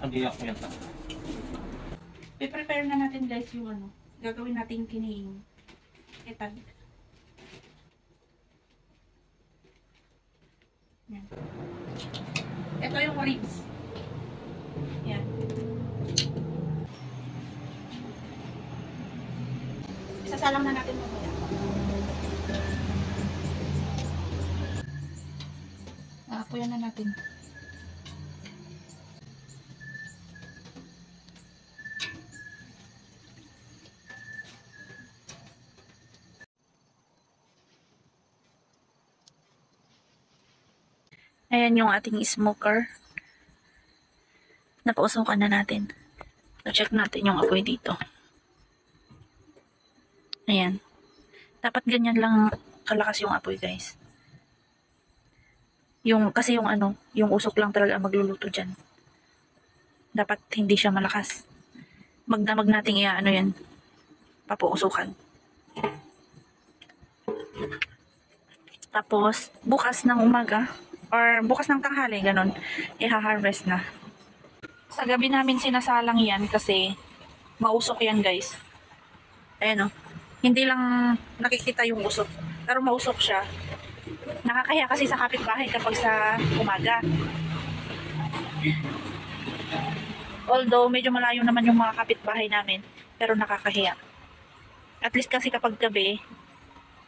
Nakadiyak ko yata. I-prepare na natin guys yung ano. Gagawin natin kining etag. Yan. Ito yung ribs. Yan. Isasalang na natin mamaya. Aapoyan na natin. Ayan yung ating smoker. Napausukan na natin. So, check natin yung apoy dito. Ayan. Dapat ganyan lang kalakas yung apoy, guys. Kasi yung ano, yung usok lang talaga magluluto dyan. Dapat hindi siya malakas. Magdamag natin ano yan. Papuusukan. Tapos, bukas ng umaga, or bukas ng tanghali, ganun, iha-harvest na. Sa gabi namin sinasalang yan kasi mausok yan, guys. Ayan o. Hindi lang nakikita yung usok, pero mausok siya. Nakakahiya kasi sa kapitbahay kapag sa umaga. Although, medyo malayo naman yung mga kapitbahay namin, pero nakakahiya. At least kasi kapag gabi,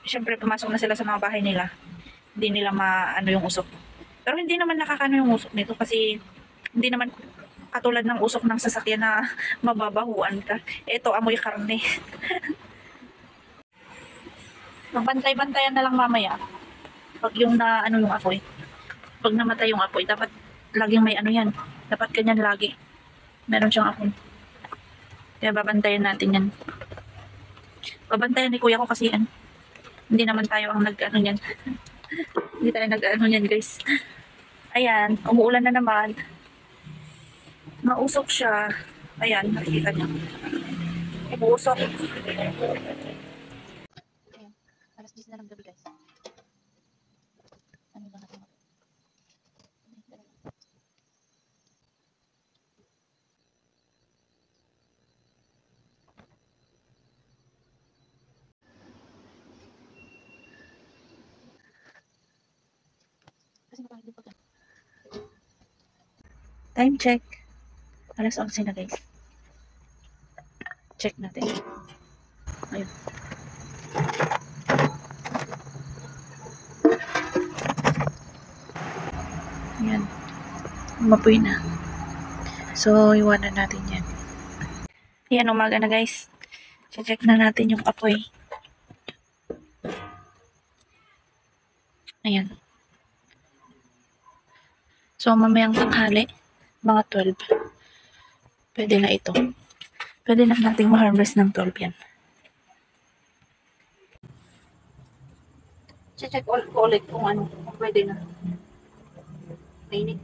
syempre pumasok na sila sa mga bahay nila. Hindi nila maano yung usok. Pero hindi naman nakakano yung usok nito kasi hindi naman katulad ng usok ng sasakyan na mababahuan ka. Ito, amoy karne. Magbantay-bantayan na lang mamaya. Pag yung na ano yung apoy. Pag namatay yung apoy, dapat laging may ano yan. Dapat ganyan lagi. Meron siyang apoy. Kaya babantayan natin yan. Babantayan ni kuya ko kasi yan. Hindi naman tayo ang nag-ano yan. Hindi tayo nag-ano yan, guys. Ayan, umuulan na naman. Mausok siya. Ayan, nakikita niyo. Umuusok. Ayan, alas 10 na ng gabi, guys. Ano ba natin? Time check. Alas 11 na, guys. Check natin. Ayun. Ayan. Umapoy na. So, iwanan natin yan. Ayan, umaga na, guys. Check na natin yung apoy. Ayan. So, mamayang tanghali, mga 12. Pwede na ito. Pwede na nating ma-harvest ng 12 yan. Check ulit kung ano, kung pwede na. Mainit.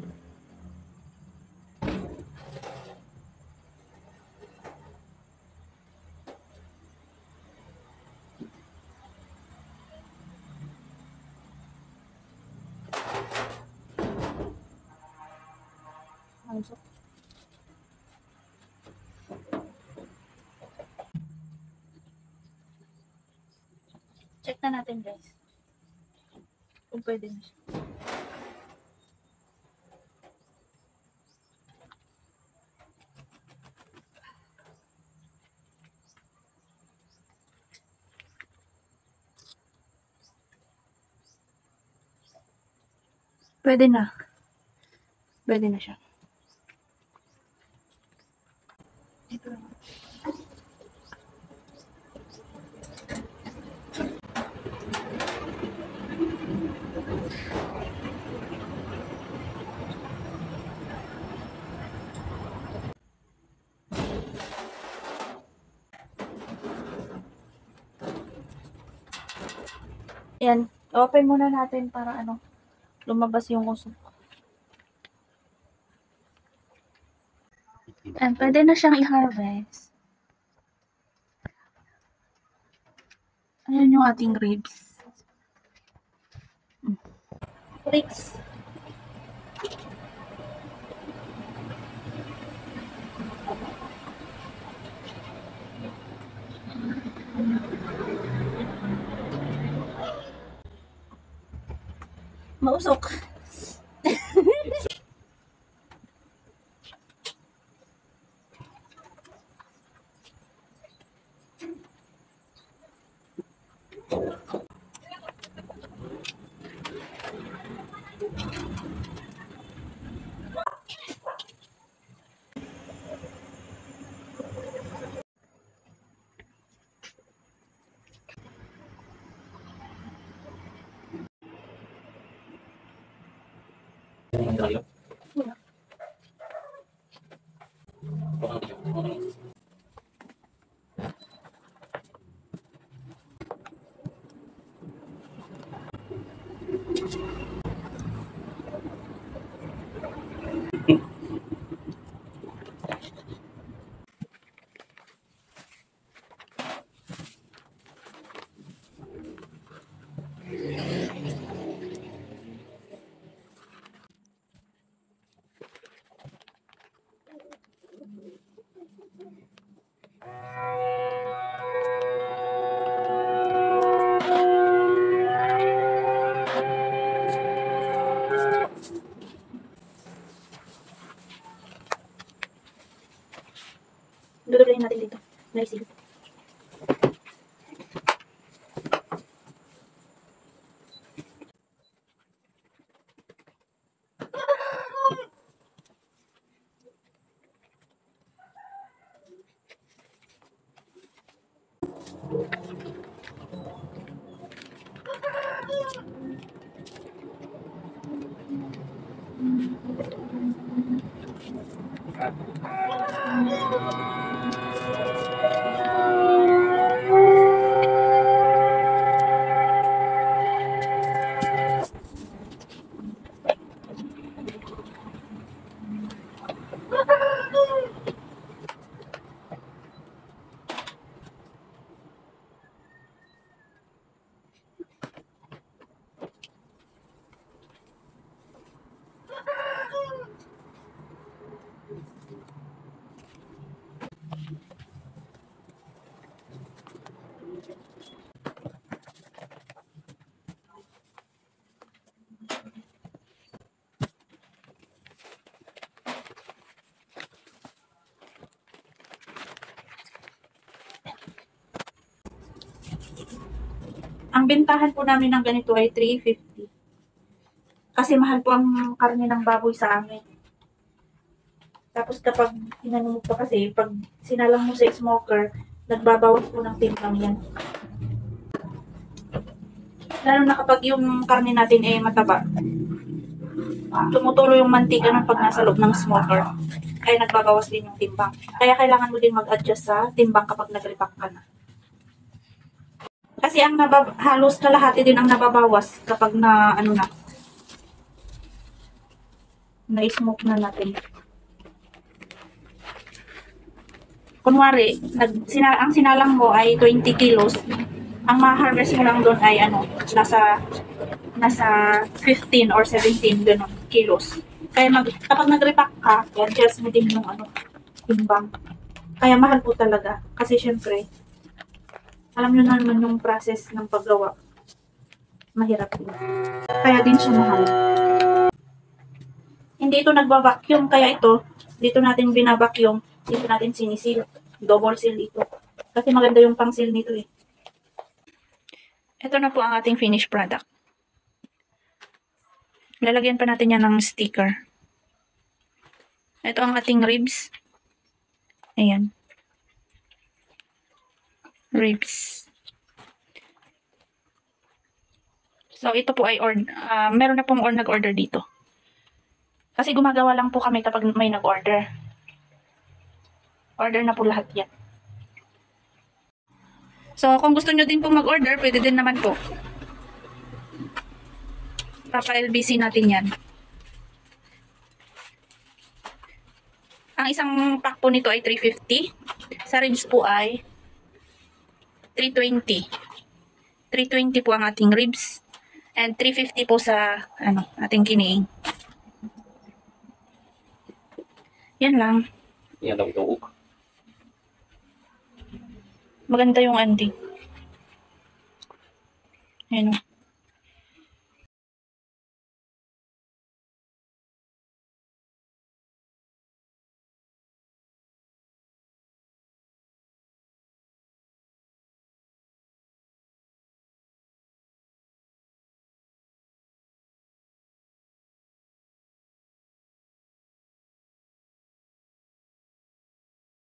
Check na natin, guys. Kung pwede na siya. Pwede na. Pwede na siya. Ito lang. Yan. Open muna natin para ano, lumabas yung usok. And pwede na siyang i-harvest. Ayan yung ating ribs. Ribs. Mausok. Dudulayin natin dito. Naisig. Ang bentahan po namin ng ganito ay 350. Kasi mahal po ang karne ng baboy sa amin. Tapos kapag inano mo pa kasi, pag sinalang mo sa smoker, nagbabawas po ng timbang yan. Lalo na kapag yung karne natin ay mataba. Tumutulo yung mantika ng pag nasa loob ng smoker. Kaya nagbabawas din yung timbang. Kaya kailangan mo din mag-adjust sa timbang kapag nag-repack ka na. Kasi ang halos kalahati din ang nababawas kapag na ano na-smoke na natin. Kunwari, ang sinalang mo ay 20 kilos. Ang ma-harvest mo lang doon ay nasa 15 or 17 ganun, kilos. Kaya kapag nag-repack ka, adjust mo din yung timbang. Kaya mahal po talaga. Kasi syempre, alam nyo naman yung process ng paggawa. Mahirap din. Kaya din siya mahal. Hindi ito nagba-vacuum, kaya ito, dito natin bina-vacuum, dito natin sinisil. Double seal dito. Kasi maganda yung pang-seal nito eh. Ito na po ang ating finished product. Lalagyan pa natin yan ng sticker. Ito ang ating ribs. Ayan. Ribs. So, ito po ay meron na pong nag-order dito. Kasi gumagawa lang po kami kapag may nag-order. Order na po lahat yan. So, kung gusto nyo din po mag-order, pwede din naman po. Papa-LBC natin yan. Ang isang pack po nito ay 350. Sa ribs po ay 320. 320 po ang ating ribs. And 350 po sa ating kiniing. Yan lang. Yan daw ito. Maganda yung ending. Ayan o.